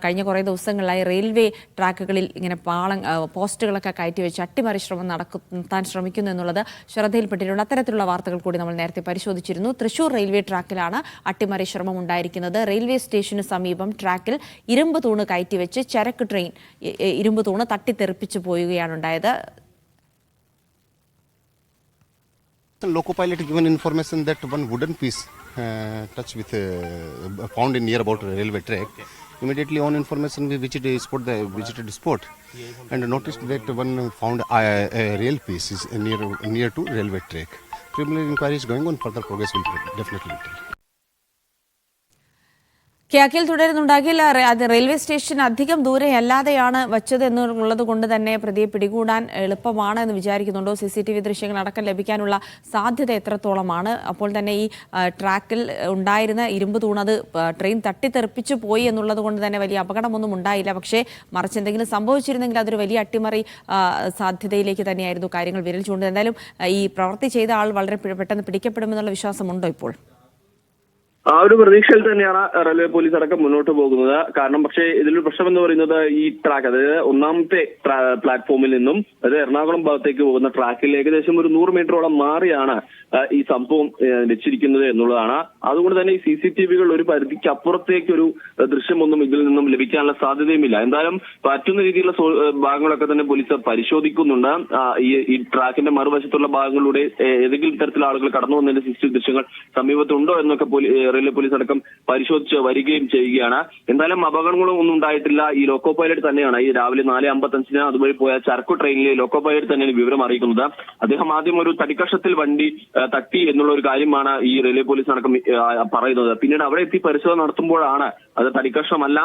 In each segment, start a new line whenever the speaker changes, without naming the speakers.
കഴിഞ്ഞ കുറേ ദിവസങ്ങളായി റെയിൽവേ ട്രാക്കുകളിൽ ഇങ്ങനെ പോസ്റ്റുകളൊക്കെ കയറ്റിവെച്ച് അട്ടിമറി ശ്രമം നടത്താൻ ശ്രമിക്കുന്നു എന്നുള്ളത് ശ്രദ്ധയിൽപ്പെട്ടിട്ടുണ്ട്. അത്തരത്തിലുള്ള വാർത്തകൾ കൂടി നമ്മൾ നേരത്തെ പരിശോധിച്ചിരുന്നു. തൃശൂർ റെയിൽവേ ട്രാക്കിലാണ് അട്ടിമറി ശ്രമം ഉണ്ടായിരിക്കുന്നത്. റെയിൽവേ സ്റ്റേഷന് സമീപം ട്രാക്കിൽ ഇരുമ്പ് തൂണ് കയറ്റിവെച്ച് ചരക്ക് ട്രെയിൻ ഇരുമ്പ് തൂണ് തട്ടിത്തെറിപ്പിച്ചു പോവുകയാണ് ഉണ്ടായത്.
Loco pilot given information that one wooden piece touched with found in near about railway track. Immediately on information we visited the spot and noticed that one found a rail piece is near to railway track. Preliminary inquiry is going on. Further progress will definitely be.
കേക്കിൽ തുടരുന്നുണ്ടാകിൽ അത് railway station അധികം ദൂരെയല്ലാതെയാണ് വച്ചത് എന്നുള്ളത് കൊണ്ട് തന്നെ പ്രതിയെ പിടികൂടാൻ എളുപ്പമാണ് എന്ന് വിചാരിക്കുന്നുണ്ടോ? CCTV ദൃശ്യങ്ങൾ അടക്കം ലഭിക്കാനുള്ള സാധ്യത എത്രത്തോളമാണ്? അപ്പോൾ തന്നെ ഈ ട്രാക്കിൽ ഉണ്ടായിരുന്ന ഇരുമ്പ് തൂണത് ട്രെയിൻ തട്ടിത്തെറിപ്പിച്ചു പോയി എന്നുള്ളത് കൊണ്ട് തന്നെ വലിയ അപകടമൊന്നും ഉണ്ടായില്ല. പക്ഷേ മറിച്ച് എന്തെങ്കിലും സംഭവിച്ചിരുന്നെങ്കിൽ അതൊരു വലിയ അട്ടിമറി സാധ്യതയിലേക്ക് തന്നെയായിരുന്നു കാര്യങ്ങൾ വിരൽ ചൂണ്ടുന്നത്. എന്തായാലും ഈ പ്രവൃത്തി ചെയ്ത ആൾ വളരെ പെട്ടെന്ന് പിടിക്കപ്പെടുമെന്നുള്ള വിശ്വാസമുണ്ടോ ഇപ്പോൾ?
ആ ഒരു പ്രതീക്ഷയിൽ തന്നെയാണ് റെയിൽവേ പോലീസ് അടക്കം മുന്നോട്ട് പോകുന്നത്. കാരണം പക്ഷേ ഇതിലൊരു പ്രശ്നം എന്ന് പറയുന്നത് ഈ ട്രാക്ക്, അതായത് ഒന്നാമത്തെ പ്ലാറ്റ്ഫോമിൽ നിന്നും അത് എറണാകുളം ഭാഗത്തേക്ക് പോകുന്ന ട്രാക്കിൽ ഏകദേശം ഒരു 100 മീറ്ററോളം മാറിയാണ് ഈ സംഭവം വെച്ചിരിക്കുന്നത് എന്നുള്ളതാണ്. അതുകൊണ്ട് തന്നെ ഈ CCTVകൾ ഒരു പരിധിക്ക് അപ്പുറത്തേക്കൊരു ദൃശ്യമൊന്നും ഇതിൽ നിന്നും ലഭിക്കാനുള്ള സാധ്യതയുമില്ല. എന്തായാലും പറ്റുന്ന രീതിയിലുള്ള ഭാഗങ്ങളൊക്കെ തന്നെ പോലീസ് പരിശോധിക്കുന്നുണ്ട്. ഈ ട്രാക്കിന്റെ മറുവശത്തുള്ള ഭാഗങ്ങളിലൂടെ ഏതെങ്കിലും തരത്തിലുള്ള ആളുകൾ കടന്നു വന്നതിന്റെ CCTV ദൃശ്യങ്ങൾ സമീപത്തുണ്ടോ എന്നൊക്കെ റെയിൽവേ പോലീസ് അടക്കം പരിശോധിച്ച് വരികയും ചെയ്യുകയാണ്. എന്തായാലും അപകടങ്ങളും ഒന്നും ഉണ്ടായിട്ടില്ല. ഈ ലോക്കോ പൈലറ്റ് തന്നെയാണ് ഈ രാവിലെ 4:55 അതുവഴി പോയ ചരക്കു ട്രെയിനിലെ ലോക്കോ പൈലറ്റ് തന്നെയാണ് വിവരം അറിയിക്കുന്നത്. അദ്ദേഹം ആദ്യം ഒരു തടിക്കഷത്തിൽ വണ്ടി തട്ടി എന്നുള്ള ഒരു കാര്യമാണ് ഈ റെയിൽവേ പോലീസ് അടക്കം പറയുന്നത്. പിന്നീട് അവിടെ എത്തി പരിശോധന നടത്തുമ്പോഴാണ് അത് തടിക്കഷമല്ല,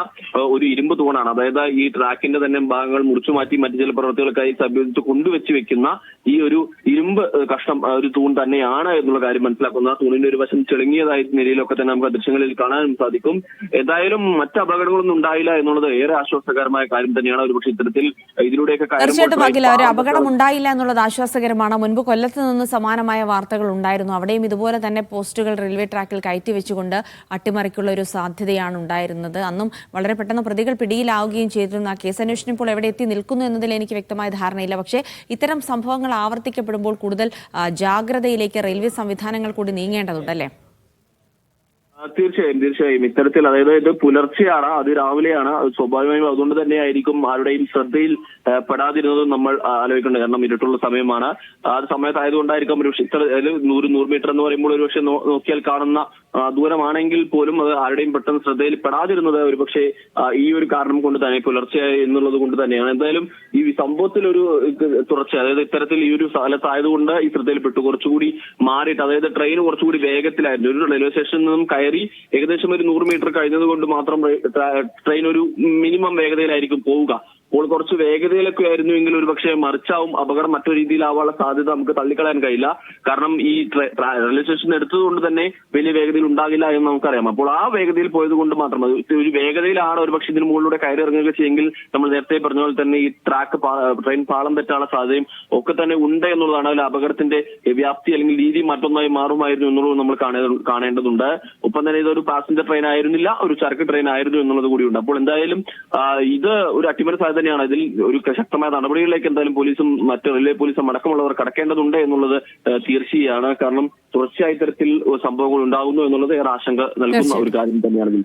ഒരു ഇരുമ്പ് തൂണാണ്. അതായത് ഈ ട്രാക്കിന്റെ തന്നെ ഭാഗങ്ങൾ മുറിച്ചു മാറ്റി മറ്റു ചില പ്രവൃത്തികൾക്കായി സമീപത്ത് കൊണ്ടുവച്ച് വെക്കുന്ന ഈ ഒരു ഇരുമ്പ് കഷ്ണം ഒരു തൂൺ തന്നെയാണ് എന്നുള്ള കാര്യം മനസ്സിലാക്കുന്ന. തൂണിന്റെ ഒരു വശം ചെളുങ്ങിയതായ നിലയിലൊക്കെ തന്നെ നമുക്ക് ദൃശ്യങ്ങളിൽ കാണാനും സാധിക്കും. എന്തായാലും മറ്റ് അപകടങ്ങളൊന്നും ഉണ്ടായില്ല എന്നുള്ളത് ഏറെ ആശ്വാസകരമായ കാര്യം തന്നെയാണ്. ഒരുപക്ഷെ ഇത്തരത്തിൽ ഇതിലൂടെയൊക്കെ
തീർച്ചയായിട്ടും ഒരു അപകടം ഉണ്ടായില്ല എന്നുള്ളത് ആശ്വാസകരമാണ്. മുൻപ് കൊല്ലത്ത് നിന്ന് സമാനമായ വാർത്തകൾ ഉണ്ടായിരുന്നു. അവിടെയും ഇതുപോലെ തന്നെ പോസ്റ്റുകൾ റെയിൽവേ ട്രാക്കിൽ കയറ്റി വെച്ചുകൊണ്ട് അട്ടിമറിക്കുള്ള ഒരു സാധ്യതയാണ് ഉണ്ടായിരുന്നത്. അന്നും വളരെ പെട്ടെന്ന് പ്രതികൾ പിടിയിലാവുകയും ചെയ്തിരുന്നു. ആ കേസ് അന്വേഷണം ഇപ്പോൾ എവിടെ എത്തി നിൽക്കുന്നു എന്നതിൽ എനിക്ക് വ്യക്തമായ ധാരണയില്ല. പക്ഷേ ഇത്തരം സംഭവങ്ങൾ ആവർത്തിക്കപ്പെടുമ്പോൾ കൂടുതൽ ജാഗ്രതയിലേക്ക് റെയിൽവേ സംവിധാനങ്ങൾ കൂടി നീങ്ങേണ്ടതുണ്ടല്ലേ?
തീർച്ചയായും ഇത്തരത്തിൽ, അതായത് ഇത് പുലർച്ചെയാണ്, അത് രാവിലെയാണ്. സ്വാഭാവികമായും അതുകൊണ്ട് തന്നെ ആയിരിക്കും ആരുടെയും ശ്രദ്ധയിൽ പെടാതിരുന്നത് നമ്മൾ ആലോചിക്കേണ്ടത്. കാരണം ഇരുട്ടുള്ള സമയമാണ്. ആ സമയത്തായതുകൊണ്ടായിരിക്കും ഒരുപക്ഷെ ഇത്ര 100 മീറ്റർ എന്ന് പറയുമ്പോൾ ഒരുപക്ഷെ നോക്കിയാൽ കാണുന്ന ദൂരമാണെങ്കിൽ പോലും അത് ആരുടെയും പെട്ടെന്ന് ശ്രദ്ധയിൽ പെടാതിരുന്നത് ഒരുപക്ഷെ ഈ ഒരു കാരണം കൊണ്ട് തന്നെ, പുലർച്ചെ എന്നുള്ളത് കൊണ്ട് തന്നെയാണ്. എന്തായാലും ഈ സംഭവത്തിൽ ഒരു തുടർച്ച, അതായത് ഇത്തരത്തിൽ ഈ ഒരു സ്ഥലത്തായതുകൊണ്ട് ഈ ശ്രദ്ധയിൽപ്പെട്ടു. കുറച്ചുകൂടി മാറിയിട്ട്, അതായത് ട്രെയിൻ കുറച്ചുകൂടി വേഗത്തിലായിരുന്നു. ഒരു റെയിൽവേ സ്റ്റേഷനിൽ നിന്നും ഏകദേശം ഒരു 100 മീറ്റർ കഴിഞ്ഞത് കൊണ്ട് മാത്രം ട്രെയിൻ ഒരു മിനിമം വേഗതയിലായിരിക്കും പോവുക. അപ്പോൾ കുറച്ച് വേഗതയിലൊക്കെ ആയിരുന്നുവെങ്കിൽ ഒരു പക്ഷേ മറിച്ചാവും അപകടം മറ്റൊരു രീതിയിലാവാനുള്ള സാധ്യത നമുക്ക് തള്ളിക്കളയാൻ കഴിയില്ല. കാരണം ഈ റെയിൽവേ സ്റ്റേഷൻ എടുത്തതുകൊണ്ട് തന്നെ വലിയ വേഗതയിൽ ഉണ്ടാകില്ല എന്ന് നമുക്കറിയാം. അപ്പോൾ ആ വേഗതയിൽ പോയത് കൊണ്ട് മാത്രം, ഒരു വേഗതയിലാണ് ഒരു പക്ഷേ ഇതിന് മുകളിലൂടെ കയറി ഇറങ്ങുക ചെയ്യെങ്കിൽ നമ്മൾ നേരത്തെ പറഞ്ഞ പോലെ തന്നെ ഈ ട്രെയിൻ പാളം തെറ്റാനുള്ള സാധ്യതയും ഒക്കെ തന്നെ ഉണ്ട് എന്നുള്ളതാണ്. അതിൽ അപകടത്തിന്റെ വ്യാപ്തി അല്ലെങ്കിൽ രീതി മറ്റൊന്നായി മാറുമായിരുന്നു എന്നുള്ളത് നമ്മൾ കാണേണ്ടതുണ്ട്. ഒപ്പം തന്നെ ഇതൊരു പാസഞ്ചർ ട്രെയിൻ ആയിരുന്നില്ല, ഒരു ചരക്ക് ട്രെയിൻ ആയിരുന്നു എന്നുള്ളത് കൂടിയുണ്ട്. അപ്പോൾ എന്തായാലും ഇത് ഒരു അട്ടിമറി സാധ്യത തന്നെയാണ്. ഇതിൽ ഒരു ശക്തമായ നടപടികളിലേക്ക് എന്തായാലും പോലീസും മറ്റ് റെയിൽവേ പോലീസും അടക്കമുള്ളവർ കടക്കേണ്ടതുണ്ട് എന്നുള്ളത് തീർച്ചയാണ്. കാരണം തുടർച്ചയായ തരത്തിൽ സംഭവങ്ങൾ ഉണ്ടാകുന്നു എന്നുള്ളത് ഏറെ ആശങ്ക നൽകുന്ന ഒരു കാര്യം തന്നെയാണ്.